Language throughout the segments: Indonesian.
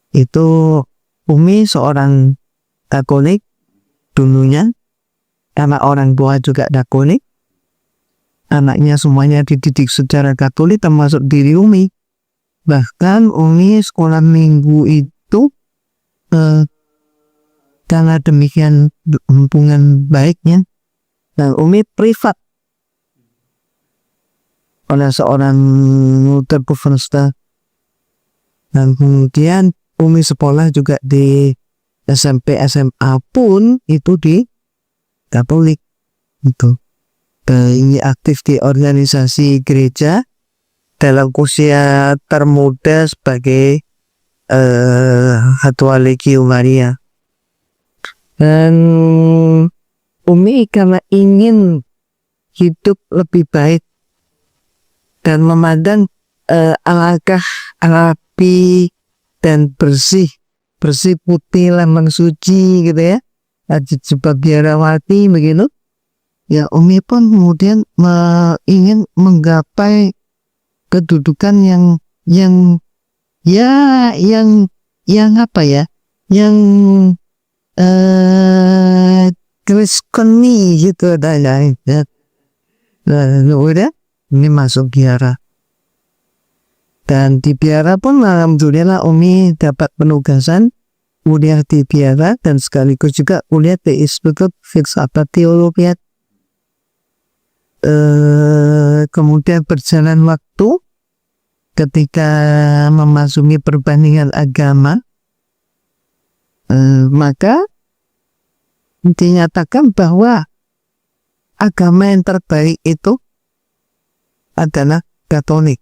Itu Umi seorang Katolik dulunya, karena orang tua juga Katolik, anaknya semuanya dididik secara Katolik termasuk diri Umi. Bahkan Umi sekolah minggu itu karena demikian hubungan baiknya, dan Umi privat oleh seorang Luther Professor, dan kemudian Umi sekolah juga di SMP SMA pun itu di Katolik itu. Ini aktif di organisasi gereja dalam usia termuda sebagai Ketua Legio Maria. Dan Umi karena ingin hidup lebih baik dan memandang alangkah rapi dan bersih putih lambang suci gitu ya, sebab biarawati begitu ya, Umi pun kemudian ingin menggapai kedudukan yang apa ya, yang kristeni gitu dan udah ini masuk biara. Dan di biara pun alhamdulillah Umi dapat penugasan kuliah di biara dan sekaligus juga kuliah di Institut Filsafat Teologi. Kemudian berjalan waktu ketika memasuki perbandingan agama, maka dinyatakan bahwa agama yang terbaik itu adalah Katolik.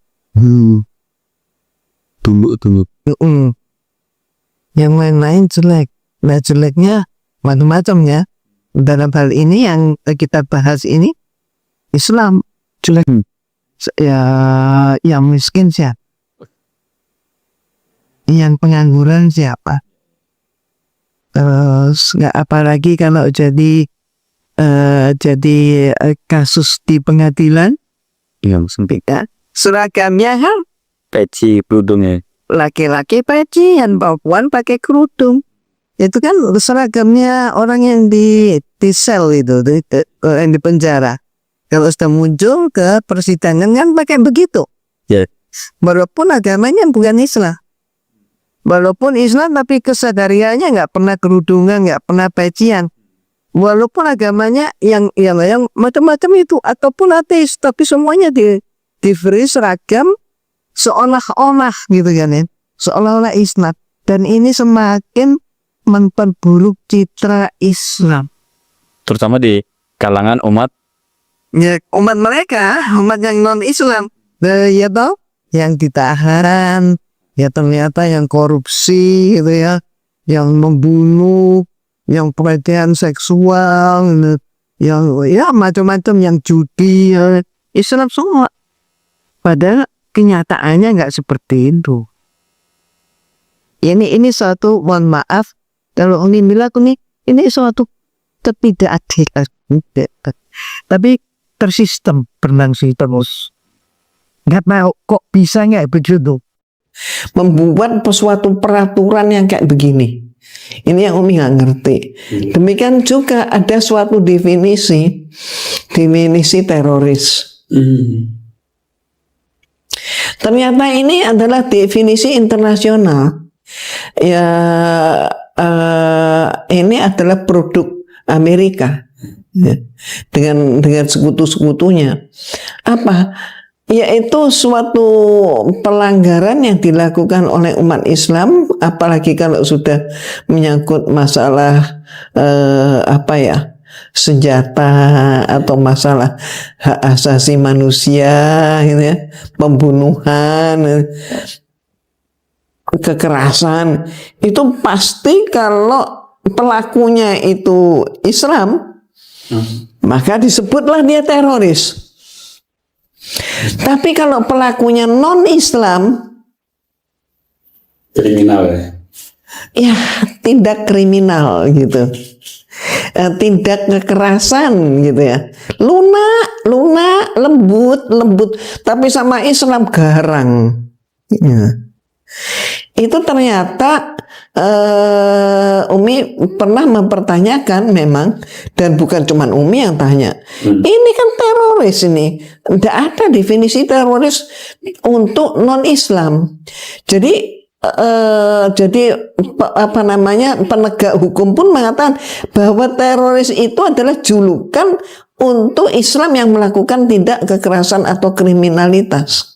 Tunggu. Yang lain-lain jelek. Nah, jeleknya macam-macam ya. Dalam hal ini yang kita bahas ini, Islam jelek. Ya, yang miskin siapa? Yang pengangguran siapa? Nggak, apalagi kalau jadi kasus di pengadilan, Yang sempit. ya, seragamnya kan Peci kerudungnya. laki-laki peci dan perempuan pakai kerudung. Itu kan seragamnya orang yang di sel itu, yang di penjara. Kalau sudah muncul ke persidangan kan pakai begitu. Ya. Walaupun agamanya bukan Islam. Walaupun Islam tapi kesadarannya nggak pernah kerudungan, nggak pernah pecian. Walaupun agamanya yang macam-macam itu, ataupun ateis, tapi semuanya diberi seragam seolah-olah gitu kan ya, seolah-olah Islam. Dan ini semakin memperburuk citra Islam, Terutama di kalangan umat. ya, umat mereka, umat yang non Islam, ya toh, yang ditahan, ya ternyata yang korupsi gitu ya, yang membunuh, yang pelecehan seksual, yang ya macam-macam, yang judi, ya, Islam semua. Padahal kenyataannya nggak seperti itu. Ini suatu, mohon maaf kalau ini bilang ini suatu ketidakadilan, tapi tersistem, berlangsung terus. Nggak tahu kok bisa nggak begitu, membuat suatu peraturan yang kayak begini. Ini yang Umi nggak ngerti. Demikian juga ada suatu definisi teroris. Ternyata ini adalah definisi internasional. Ya, ini adalah produk Amerika, ya, dengan sekutu-sekutunya. Apa? Yaitu suatu pelanggaran yang dilakukan oleh umat Islam, apalagi kalau sudah menyangkut masalah senjata atau masalah hak asasi manusia, gitu ya, pembunuhan, kekerasan. Itu pasti kalau pelakunya itu Islam, maka disebutlah dia teroris. Tapi kalau pelakunya non-Islam, Kriminal ya? Ya, tindak kriminal gitu, tindak kekerasan gitu ya, lunak, lembut, tapi sama Islam garang. Ya. itu ternyata Umi pernah mempertanyakan memang, dan bukan cuma Umi yang tanya. Ini kan teroris ini, tidak ada definisi teroris untuk non Islam. Jadi apa namanya, penegak hukum pun mengatakan bahwa teroris itu adalah julukan untuk Islam yang melakukan tindak kekerasan atau kriminalitas.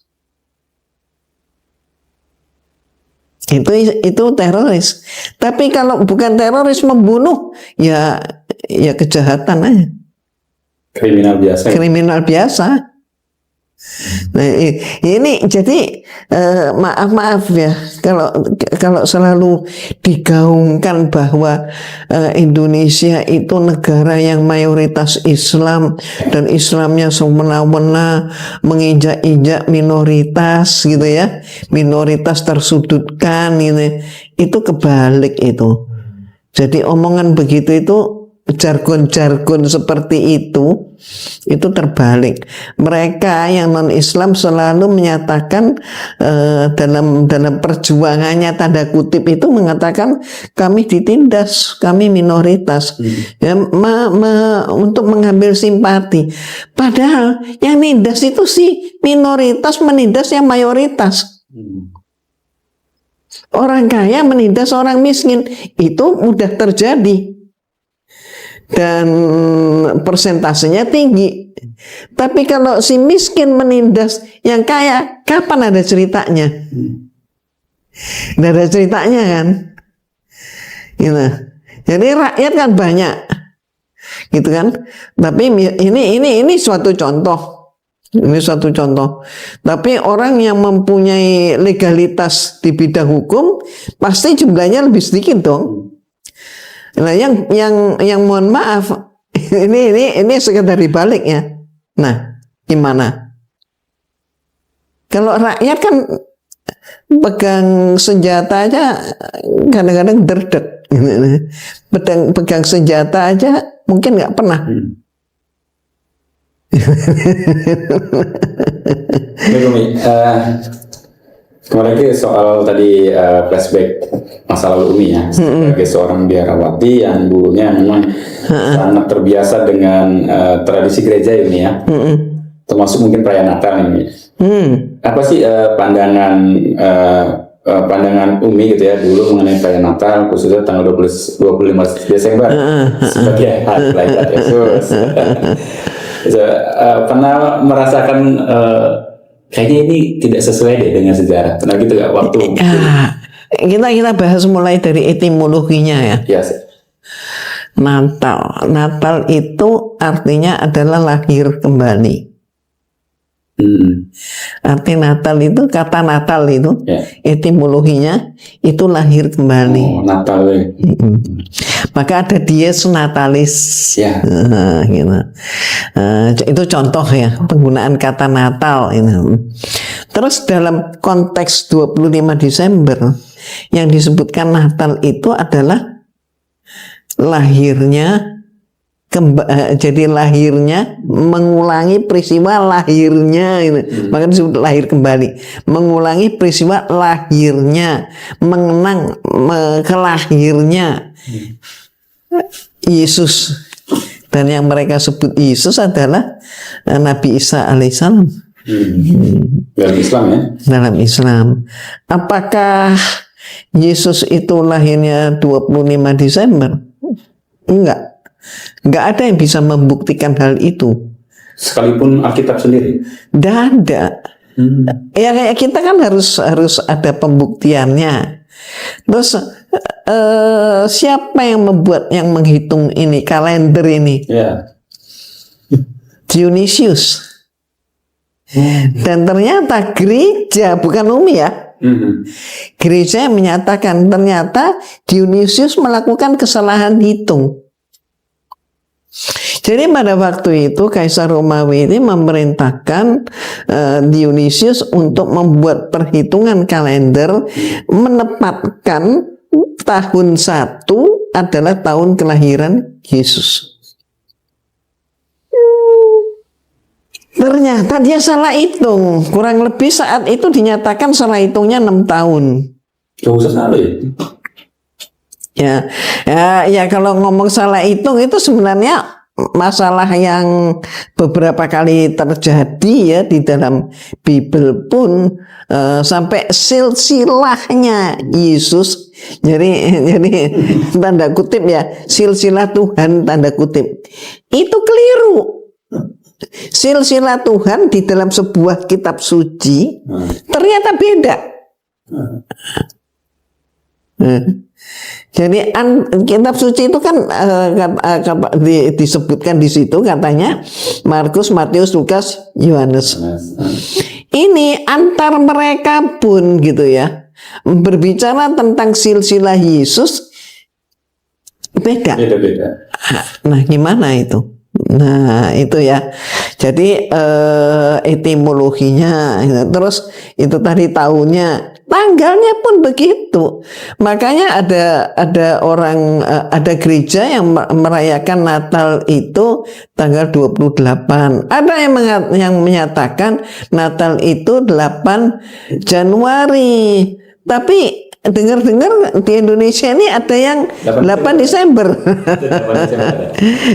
Itu teroris. Tapi kalau bukan teroris, membunuh, ya kejahatan aja. Kriminal biasa. Kriminal biasa. Nah, ini jadi maaf ya kalau selalu digaungkan bahwa Indonesia itu negara yang mayoritas Islam dan Islamnya semena-mena menginjak-injak minoritas gitu ya, minoritas tersudutkan gitu. Itu kebalik itu. Jadi omongan begitu itu, jargon-jargon seperti itu terbalik. Mereka yang non-Islam selalu menyatakan dalam perjuangannya tanda kutip itu mengatakan kami ditindas, kami minoritas, ya, untuk mengambil simpati. Padahal yang nindas itu si minoritas menindas yang mayoritas. Orang kaya menindas orang miskin itu mudah terjadi. Dan persentasenya tinggi. Tapi kalau si miskin menindas yang kaya, kapan ada ceritanya? Tidak ada ceritanya kan? Gitu. Jadi rakyat kan banyak, gitu kan? Tapi ini suatu contoh. Ini suatu contoh. Tapi orang yang mempunyai legalitas di bidang hukum pasti jumlahnya lebih sedikit dong. Nah, yang mohon maaf, ini sekedar dibalik ya. Nah, gimana? Kalau rakyat kan pegang senjata aja kadang-kadang derdek. Pegang senjata aja mungkin nggak pernah. Kembali ke soal tadi flashback masa lalu Umi ya, sebagai seorang biarawati yang dulunya memang sangat terbiasa dengan tradisi gereja ini ya, termasuk mungkin perayaan Natal ini. Apa sih pandangan Umi gitu ya dulu mengenai perayaan Natal, khususnya tanggal 25 Desember sebagai hari kelahiran Yesus? Pernah merasakan kayaknya ini tidak sesuai deh dengan sejarah. Pernah gitu gak waktu? Kita bahas mulai dari etimologinya ya. Yes. Natal itu artinya adalah lahir kembali. Arti Natal itu, kata Natal itu, etimologinya itu lahir kembali. Oh, Natal ya. Maka ada dies natalis. Ya. Gitu. Itu contoh ya penggunaan kata Natal ini. Terus dalam konteks 25 Desember yang disebutkan Natal itu adalah lahirnya, jadi lahirnya, mengulangi peristiwa lahirnya ini. Maka disebut lahir kembali, mengulangi peristiwa lahirnya, mengenang kelahirnya Yesus. Dan yang mereka sebut Yesus adalah Nabi Isa alaihissalam. Dalam Islam ya? Dalam Islam. Apakah Yesus itu lahirnya 25 Desember? Enggak. Enggak ada yang bisa membuktikan hal itu. Sekalipun Alkitab sendiri? Tidak ada. Ya kayak kita kan harus ada pembuktiannya. Terus siapa yang menghitung ini, kalender ini? Ya. Dionysius. Dan ternyata gereja, bukan Umi ya, gereja yang menyatakan ternyata Dionysius melakukan kesalahan hitung. Jadi pada waktu itu Kaisar Romawi ini memerintahkan Dionysius untuk membuat perhitungan kalender, menempatkan tahun 1 adalah tahun kelahiran Yesus. Ternyata dia salah hitung. Kurang lebih saat itu dinyatakan salah hitungnya 6 tahun. Susah sekali. Ya kalau ngomong salah hitung itu sebenarnya masalah yang beberapa kali terjadi ya di dalam Bible pun, sampai silsilahnya Yesus, jadi tanda kutip ya, silsilah Tuhan tanda kutip itu keliru. Silsilah Tuhan di dalam sebuah kitab suci ternyata beda. Jadi kitab suci itu kan disebutkan di situ katanya Markus, Matius, Lukas, Yohanes. Ini antar mereka pun gitu ya, berbicara tentang silsilah Yesus beda. Nah, gimana itu? Nah, itu ya. Jadi etimologinya, terus itu tadi tahunnya, tanggalnya pun begitu. Makanya ada orang, ada gereja yang merayakan Natal itu tanggal 28. Ada yang menyatakan Natal itu 8 Januari. Tapi dengar-dengar di Indonesia ini ada yang 8 Desember.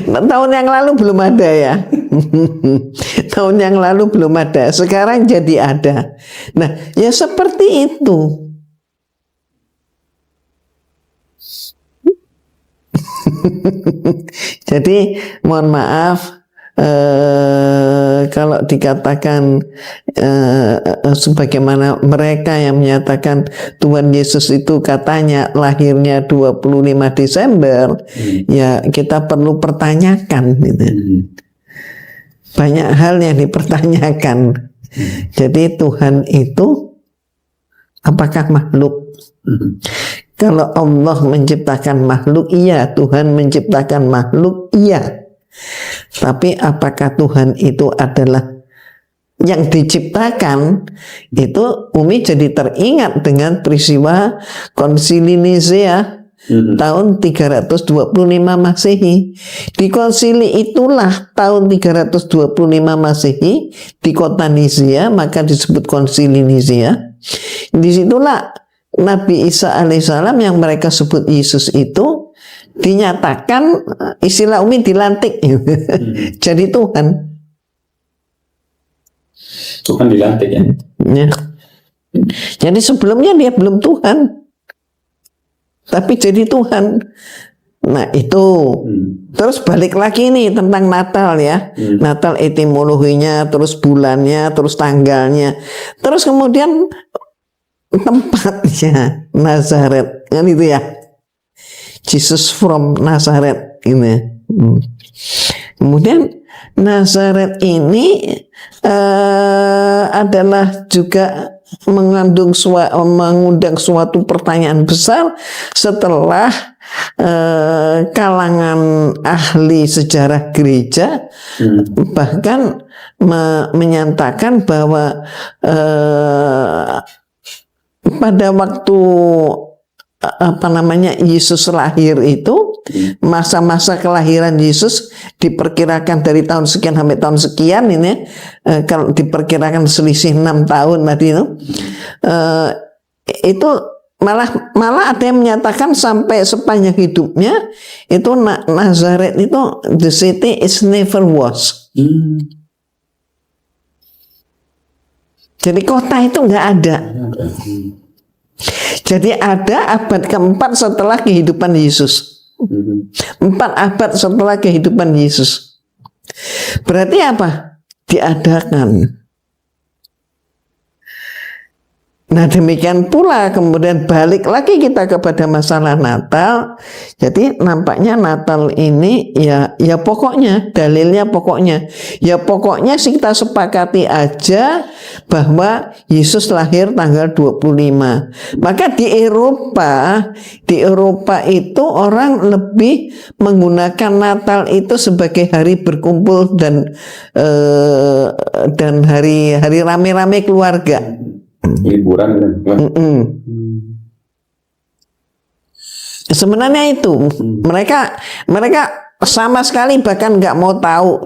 Tahun yang lalu belum ada ya. Tahun yang lalu belum ada. Sekarang jadi ada. Nah, ya seperti itu. Jadi mohon maaf, kalau dikatakan sebagaimana mereka yang menyatakan Tuhan Yesus itu katanya lahirnya 25 Desember, ya kita perlu pertanyakan gitu. Banyak hal yang dipertanyakan. Jadi Tuhan itu apakah makhluk? Kalau Allah menciptakan makhluk, iya. Tuhan menciptakan makhluk, iya. Tapi apakah Tuhan itu adalah yang diciptakan? Itu Umi jadi teringat dengan peristiwa Konsili Nisea tahun 325 Masehi. Di konsili itulah tahun 325 Masehi di kota Nisea, maka disebut Konsili Nisea. Disitulah Nabi Isa alaihissalam yang mereka sebut Yesus itu dinyatakan, istilah Umi, dilantik. Jadi Tuhan. Tuhan dilantik ya. Jadi sebelumnya dia belum Tuhan, tapi jadi Tuhan. Nah itu. Terus balik lagi nih tentang Natal ya. Natal etimologinya, terus bulannya, terus tanggalnya, terus kemudian tempatnya Nazaret, kan itu ya. Jesus from Nazareth ini. Kemudian Nazaret ini adalah juga mengundang suatu pertanyaan besar setelah kalangan ahli sejarah gereja bahkan menyatakan bahwa pada waktu Yesus lahir itu, masa-masa kelahiran Yesus diperkirakan dari tahun sekian sampai tahun sekian ini, kalau diperkirakan selisih 6 tahun tadi itu malah ada yang menyatakan sampai sepanjang hidupnya itu Nazaret itu the city is never was. Jadi kota itu nggak ada. Jadi ada abad keempat setelah kehidupan Yesus. 4 abad setelah kehidupan Yesus. Berarti apa? Diadakan. Nah demikian pula kemudian balik lagi kita kepada masalah Natal. Jadi nampaknya Natal ini ya pokoknya dalilnya pokoknya sih kita sepakati aja bahwa Yesus lahir tanggal 25. Maka di Eropa itu orang lebih menggunakan Natal itu sebagai hari berkumpul dan hari rame-rame keluarga. Liburan Sebenarnya itu mereka sama sekali bahkan nggak mau tahu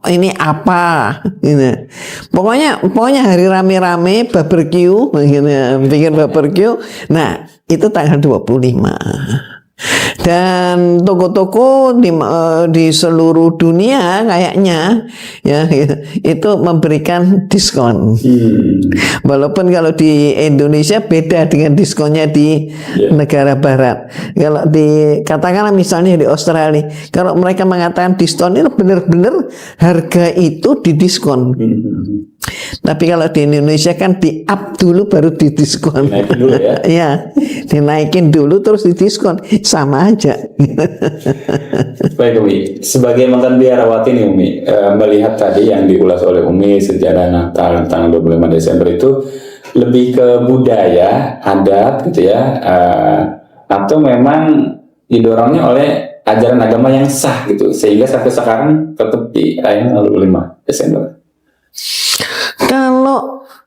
ini apa gitu. Pokoknya hari rame-rame barbecue gitu, bikin barbecue. Nah, itu tanggal 25. Dan toko-toko di seluruh dunia kayaknya ya itu memberikan diskon. Walaupun kalau di Indonesia beda dengan diskonnya di negara barat. Kalau katakanlah misalnya di Australia, kalau mereka mengatakan diskon itu benar-benar harga itu didiskon. Tapi kalau di Indonesia kan di up dulu baru didiskon. Dinaikin dulu ya. Ya, dinaikin dulu terus didiskon, sama aja. Baik Umi, sebagai mantan biarawati nih Umi, melihat tadi yang diulas oleh Umi sejarah Natal tanggal 25 Desember itu lebih ke budaya, adat gitu ya, atau memang didorongnya oleh ajaran agama yang sah gitu, sehingga sampai sekarang tetap dirayakan 25 Desember.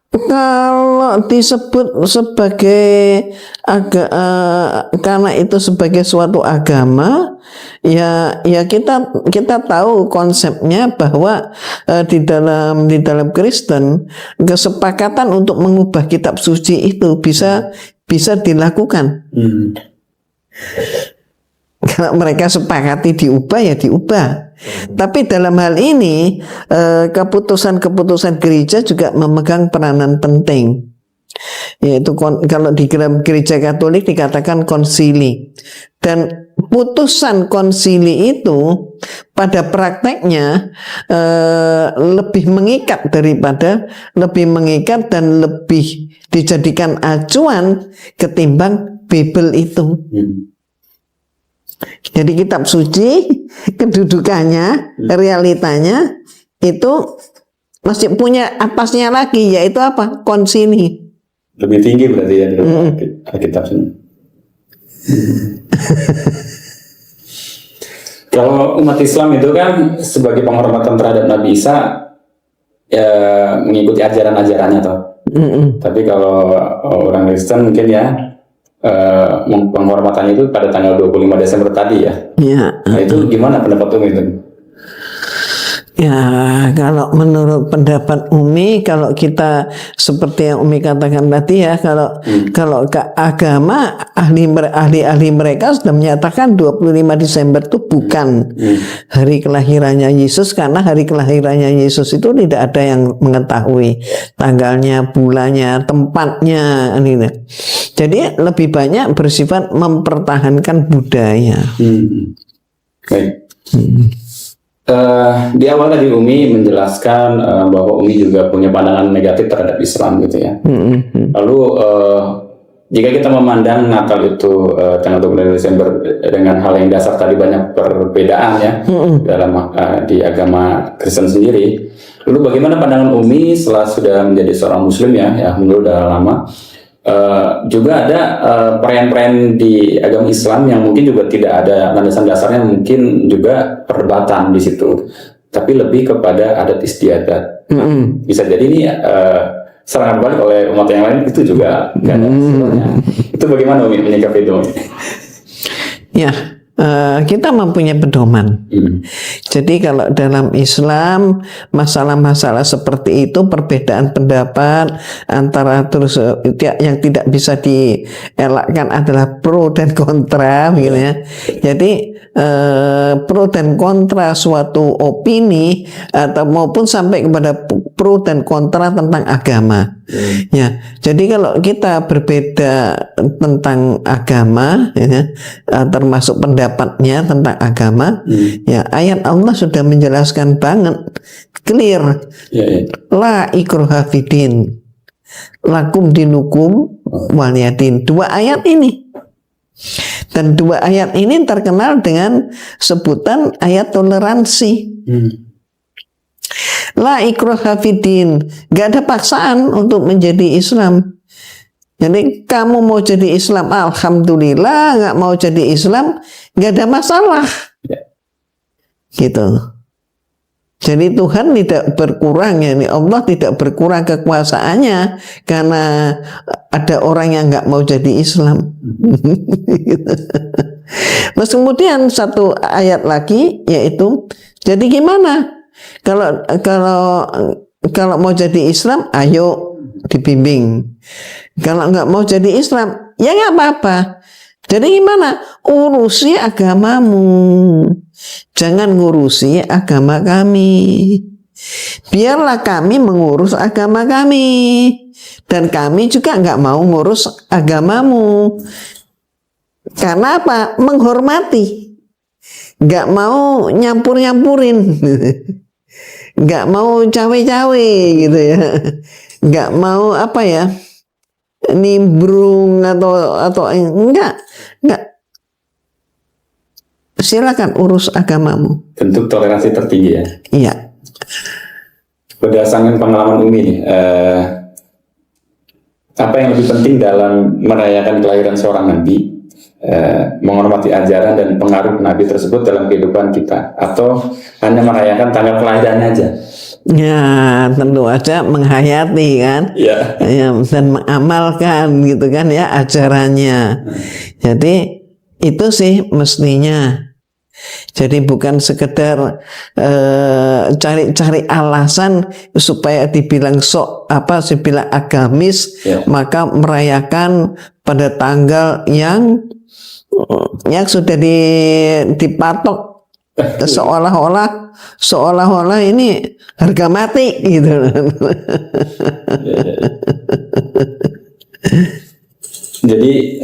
Kalau disebut sebagai karena itu sebagai suatu agama, ya kita tahu konsepnya bahwa di dalam Kristen kesepakatan untuk mengubah kitab suci itu bisa dilakukan. Kalau mereka sepakati diubah ya diubah. Tapi dalam hal ini keputusan-keputusan gereja juga memegang peranan penting. Yaitu kalau di gereja Katolik dikatakan konsili. Dan putusan konsili itu pada prakteknya lebih mengikat dan lebih dijadikan acuan ketimbang Bible itu. Jadi kitab suci kedudukannya, realitanya itu masih punya atasnya lagi, yaitu apa? Konsili. Lebih tinggi berarti ya dari Alkitab sini. Kalau umat Islam itu kan sebagai penghormatan terhadap Nabi Isa ya, mengikuti ajaran-ajarannya toh. Tapi kalau orang Kristen mungkin ya penghormatan itu pada tanggal 25 Desember tadi ya. Nah, itu gimana pendapat Umi itu? Ya, kalau menurut pendapat Umi, kalau kita seperti yang Umi katakan tadi ya, kalau ke agama ahli mereka sudah menyatakan 25 Desember itu bukan hari kelahirannya Yesus, karena hari kelahirannya Yesus itu tidak ada yang mengetahui tanggalnya, bulannya, tempatnya gitu. Jadi lebih banyak bersifat mempertahankan budaya. Baik. Di awal tadi Umi menjelaskan bahwa Umi juga punya pandangan negatif terhadap Islam gitu ya. Lalu jika kita memandang Natal itu tanggal 25 Desember dengan hal yang dasar tadi banyak perbedaan ya dalam di agama Kristen sendiri. Lalu bagaimana pandangan Umi setelah sudah menjadi seorang Muslim ya menurut udah lama. Juga ada perayaan-perayaan di agama Islam yang mungkin juga tidak ada landasan dasarnya, mungkin juga perdebatan di situ, tapi lebih kepada adat istiadat. Bisa jadi ini serangan balik oleh umat yang lain itu juga nggak ada sebenarnya. Itu bagaimana Umi menyikapi itu? Ya, kita mempunyai pedoman. Jadi kalau dalam Islam masalah-masalah seperti itu, perbedaan pendapat antara yang tidak bisa dielakkan adalah pro dan kontra gitu ya. Jadi pro dan kontra suatu opini atau maupun sampai kepada pro dan kontra tentang agama. Ya, jadi kalau kita berbeda tentang agama, ya, termasuk pendapatnya tentang agama, ya ayat Allah sudah menjelaskan banget, clear. La ikraha fidin, lakum dinukum waliyadin. Dua ayat ini. Dan dua ayat ini terkenal dengan sebutan ayat toleransi. La ikraha fiddin, gak ada paksaan untuk menjadi Islam. Jadi kamu mau jadi Islam, alhamdulillah. Gak mau jadi Islam, gak ada masalah. Gitu. Jadi Tuhan tidak berkurang, ya, Allah tidak berkurang kekuasaannya karena ada orang yang nggak mau jadi Islam. Terus kemudian satu ayat lagi yaitu, jadi gimana kalau mau jadi Islam, ayo dibimbing. Kalau nggak mau jadi Islam, ya nggak apa-apa. Jadi gimana? Urusi agamamu, jangan ngurusi agama kami. Biarlah kami mengurus agama kami, dan kami juga nggak mau ngurus agamamu. Karena apa? Menghormati, nggak mau nyampur-nyampurin, nggak mau cawe-cawe gitu ya, nggak mau apa ya, nimbrung atau enggak. Silakan urus agamamu. Bentuk toleransi tertinggi ya. Iya. Berdasarkan pengalaman Umi nih, apa yang lebih penting dalam merayakan kelahiran seorang nabi, menghormati ajaran dan pengaruh nabi tersebut dalam kehidupan kita, atau hanya merayakan tanggal kelahirannya aja? Ya, tentu aja menghayati kan, Ya. ya, dan mengamalkan gitu kan ya ajarannya. Jadi itu sih mestinya. Jadi bukan sekedar cari-cari alasan supaya dibilang dibilang agamis, Ya. maka merayakan pada tanggal yang sudah dipatok, seolah-olah ini harga mati gitu. Jadi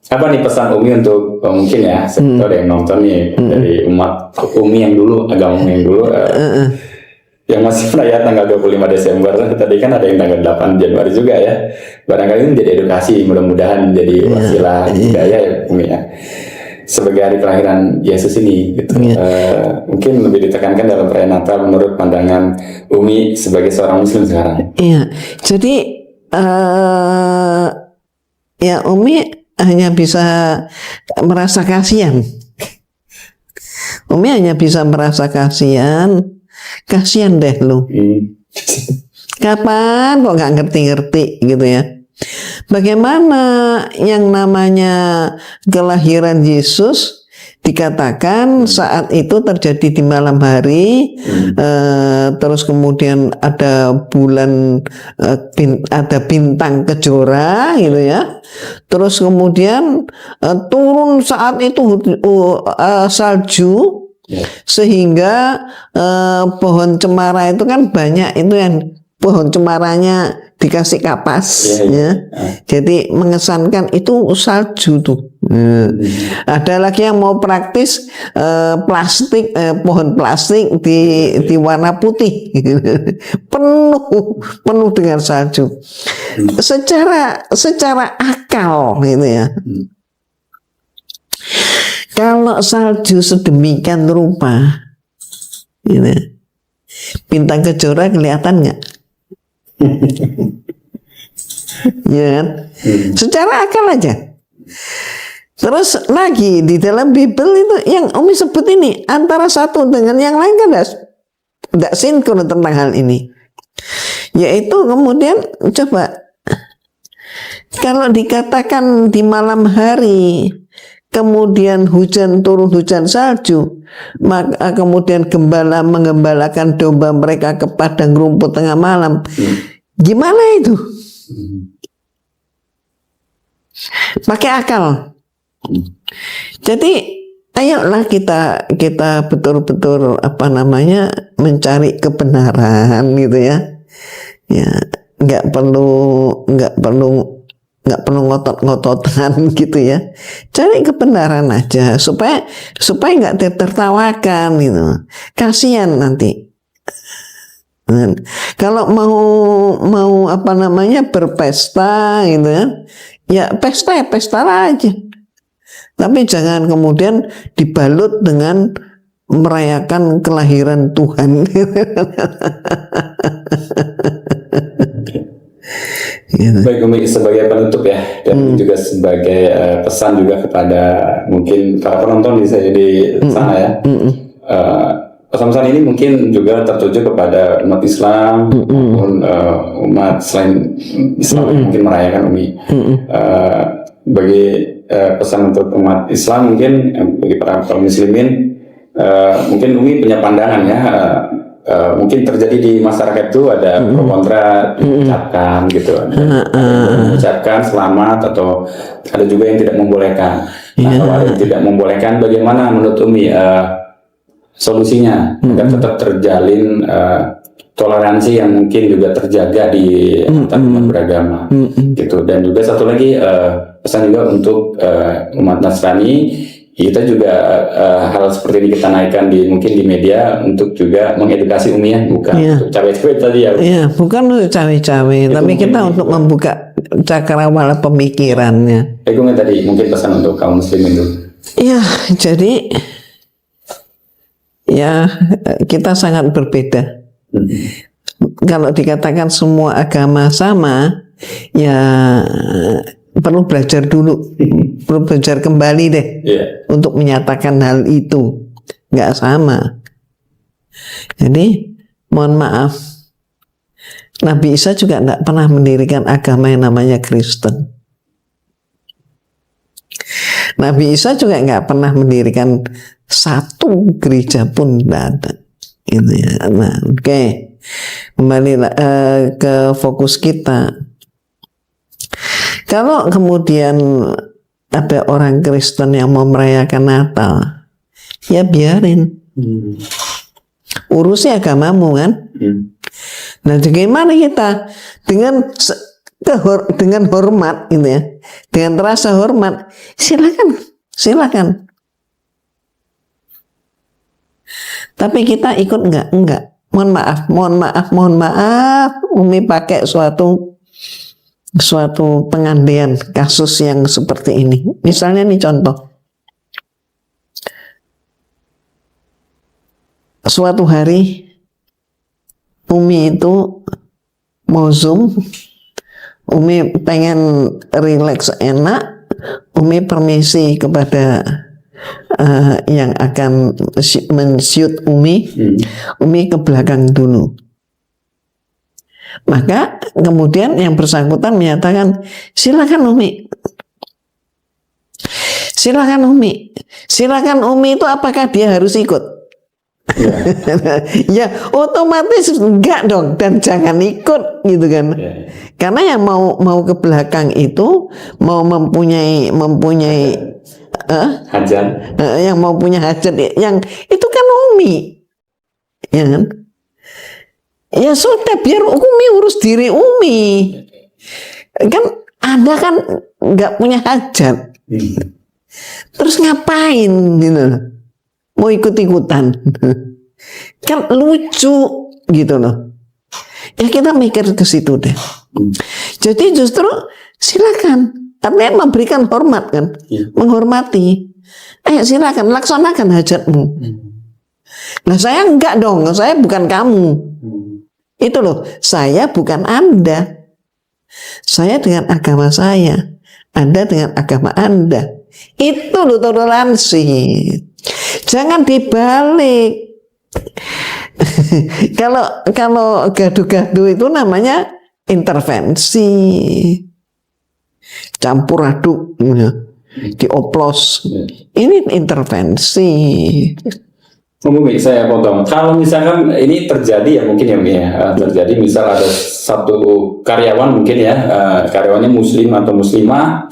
apa nih pesan Umi untuk mungkin ya, sektor yang nonton nih dari umat Umi yang dulu, agama Umi yang dulu, yang masih merayakan tanggal 25 Desember, tadi kan ada yang tanggal 8 Januari juga ya. Barangkali ini menjadi edukasi, mudah-mudahan menjadi wasilah budaya ya Umi ya, sebagai hari kelahiran Yesus ini gitu. Mungkin lebih ditekankan dalam perayaan Natal menurut pandangan Umi sebagai seorang Muslim sekarang. Iya, jadi ya Umi hanya bisa merasa kasihan. Umi hanya bisa merasa kasihan deh lu. Kapan kok nggak ngerti-ngerti gitu ya? Bagaimana yang namanya kelahiran Yesus dikatakan saat itu terjadi di malam hari, terus kemudian ada bulan, ada bintang kejora gitu ya, terus kemudian turun saat itu salju, sehingga pohon cemara itu kan banyak itu yang pohon cemaranya dikasih kapas ya. Jadi mengesankan itu salju tuh. Ada lagi yang mau praktis plastik, pohon plastik di warna putih penuh dengan salju. Secara akal gitu ya. Kalau salju sedemikian rupa gitu, bintang kejora kelihatan nggak? Ya kan? Secara akal aja. Terus lagi di dalam Bible itu yang Umi sebut ini antara satu dengan yang lain kan tidak sinkron tentang hal ini. Yaitu kemudian coba kalau dikatakan di malam hari kemudian turun hujan salju, maka kemudian gembala menggembalakan domba mereka ke padang rumput tengah malam. Gimana itu? Pakai akal. Jadi ayolah kita betul-betul mencari kebenaran gitu ya. Ya, nggak perlu ngotot-ngototan gitu ya. Cari kebenaran aja supaya nggak tertawakan gitu. Kasihan nanti. Kalau mau berpesta gitu ya pesta aja. Tapi jangan kemudian dibalut dengan merayakan kelahiran Tuhan. Baik Umi, sebagai penutup ya, dan juga sebagai pesan juga kepada mungkin para penonton di sana ya. pesan-pesan ini mungkin juga tertuju kepada umat Islam maupun umat selain Islam yang mungkin merayakan Umi. Bagi pesan untuk umat Islam mungkin bagi para kaum muslimin, mungkin Umi punya pandangan ya. Mungkin terjadi di masyarakat itu ada pro kontra diucapkan gitu, ada yang mengucapkan selamat atau ada juga yang tidak membolehkan. Nah, kalau ada yang tidak membolehkan, bagaimana menurut Umi solusinya agar tetap terjalin toleransi yang mungkin juga terjaga di antar umat beragama gitu. Dan juga satu lagi pesan juga untuk umat Nasrani, kita juga hal seperti ini kita naikkan mungkin di media untuk juga mengedukasi Umi ya, bukan untuk cawe-cawe tadi ya. Iya, bukan untuk cawe-cawe, tapi kita untuk membuka cakrawala pemikirannya. Tadi mungkin pesan untuk kaum muslimin dulu. Iya, jadi ya kita sangat berbeda. Kalau dikatakan semua agama sama, ya perlu belajar dulu, perlu belajar kembali deh untuk menyatakan hal itu nggak sama. Jadi mohon maaf, Nabi Isa juga nggak pernah mendirikan agama yang namanya Kristen. Nabi Isa juga nggak pernah mendirikan satu gereja pun nggak ada, gitu ya. Nah, oke. Kembali ke fokus kita. Kalau kemudian ada orang Kristen yang mau merayakan Natal, ya biarin. Urusi agamamu kan. Nah, bagaimana kita dengan hormat gitu ya, dengan rasa hormat, silakan. Tapi kita ikut enggak. Mohon maaf, Umi pakai suatu pengandaian kasus yang seperti ini. Misalnya nih contoh. Suatu hari Umi itu mau Zoom, Umi pengen rileks enak, Umi permisi kepada yang akan men-shoot Umi ke belakang dulu. Maka kemudian yang bersangkutan menyatakan, silakan Umi. Silakan Umi itu apakah dia harus ikut? Ya otomatis enggak dong, dan jangan ikut gitu kan. Karena yang mau ke belakang itu mau mempunyai hajat, yang mau punya hajat, yang itu kan Umi, ya kan? Ya sudah, biar Umi urus diri Umi. Kan Anda kan nggak punya hajat, terus ngapain gitu? Mau ikut-ikutan? Kan lucu gitu loh. Ya kita mikir ke situ deh. Jadi justru silakan. Artinya memberikan hormat kan, menghormati. Silakan laksanakan hajatmu. Nah saya enggak dong, saya bukan kamu. Itu loh, saya bukan Anda. Saya dengan agama saya, Anda dengan agama Anda. Itu loh toleransi. Jangan dibalik. Kalau gaduh-gaduh itu namanya intervensi. Campur aduk, dioplos. Ini intervensi. Umi, saya potong. Kalau misalkan ini terjadi ya mungkin ya Umi ya, terjadi misal ada satu karyawan mungkin ya, karyawannya muslim atau muslimah,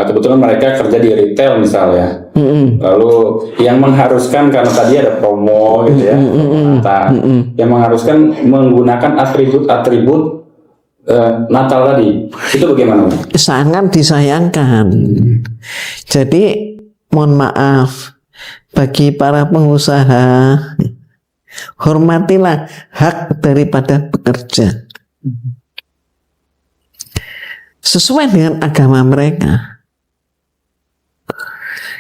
kebetulan mereka kerja di retail misalnya, lalu yang mengharuskan karena tadi ada promo gitu ya, yang mengharuskan menggunakan atribut Natal tadi, itu bagaimana? Sangat disayangkan. Jadi mohon maaf, bagi para pengusaha, hormatilah hak daripada pekerja sesuai dengan agama mereka.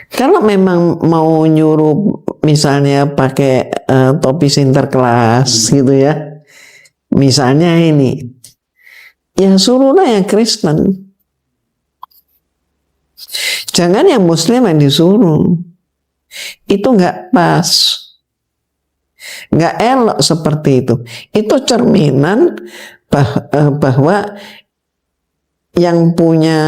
Kalau memang mau nyuruh misalnya pakai topi Sinterklas gitu ya, misalnya ini, ya suruhlah yang Kristen, jangan yang Muslim yang disuruh. Itu nggak pas. nggak elok seperti itu. Itu cerminan bahwa yang punya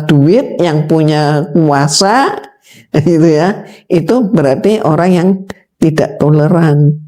duit, yang punya kuasa, gitu ya, itu berarti orang yang tidak toleran.